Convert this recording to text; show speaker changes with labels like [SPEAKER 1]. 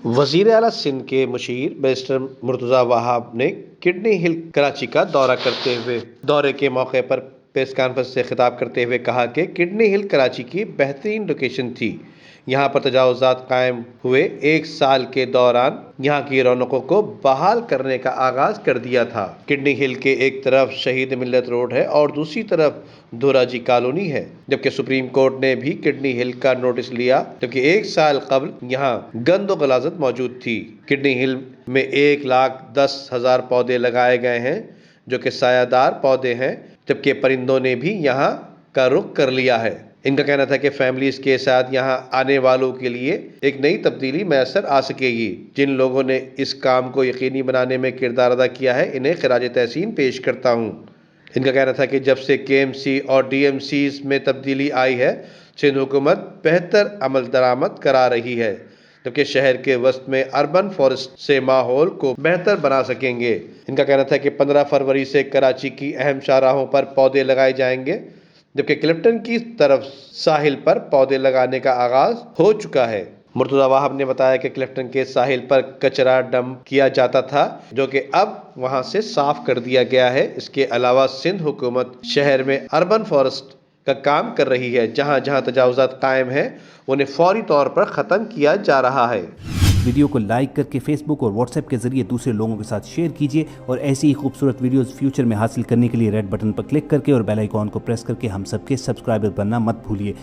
[SPEAKER 1] وزیر اعلیٰ سندھ کے مشیر بیرسٹر مرتضیٰ وہاب نے کڈنی ہل کراچی کا دورے کے موقع پر پریس کانفرنس سے خطاب کرتے ہوئے کہا کہ کڈنی ہل کراچی کی بہترین لوکیشن تھی۔ یہاں پر تجاوزات قائم ہوئے 1 سال کے دوران یہاں کی رونقوں کو بحال کرنے کا آغاز کر دیا تھا۔ کڈنی ہل کے ایک طرف شہید ملت روڈ ہے اور دوسری طرف دھوراجی کالونی ہے، جبکہ سپریم کورٹ نے بھی کڈنی ہل کا نوٹس لیا، جبکہ 1 سال قبل یہاں گند و غلاظت موجود تھی۔ کڈنی ہل میں 1,10,000 پودے لگائے گئے ہیں جو کہ سایہ دار پودے ہیں، جبکہ پرندوں نے بھی یہاں کا رخ کر لیا ہے۔ ان کا کہنا تھا کہ فیملیز کے ساتھ یہاں آنے والوں کے لیے ایک نئی تبدیلی میسر آ سکے گی۔ جن لوگوں نے اس کام کو یقینی بنانے میں کردار ادا کیا ہے، انہیں خراج تحسین پیش کرتا ہوں۔ ان کا کہنا تھا کہ جب سے کے ایم سی اور ڈی ایم سیز میں تبدیلی آئی ہے، سندھ حکومت بہتر عمل درآمد کرا رہی ہے، جبکہ شہر کے وسط میں اربن فارسٹ سے ماحول کو بہتر بنا سکیں گے۔ ان کا کہنا تھا کہ 15 فروری سے کراچی کی اہم شاہراہوں پر پودے لگائے جائیں گے، جبکہ کلفٹن کی طرف ساحل پر پودے لگانے کا آغاز ہو چکا ہے۔ مرتضیٰ وہاب نے بتایا کہ کلفٹن کے ساحل پر کچرا ڈمپ کیا جاتا تھا، جو کہ اب وہاں سے صاف کر دیا گیا ہے۔ اس کے علاوہ سندھ حکومت شہر میں اربن فارسٹ کا کام کر رہی ہے، جہاں جہاں تجاوزات قائم ہیں انہیں فوری طور پر ختم کیا جا رہا ہے۔
[SPEAKER 2] ویڈیو کو لائک کر کے فیس بک اور واٹس ایپ کے ذریعے دوسرے لوگوں کے ساتھ شیئر کیجیے، اور ایسی ہی خوبصورت ویڈیوز فیوچر میں حاصل کرنے کے لیے ریڈ بٹن پر کلک کر کے اور بیل آئیکن کو پریس کر کے ہم سب کے سبسکرائبر بننا مت بھولیے۔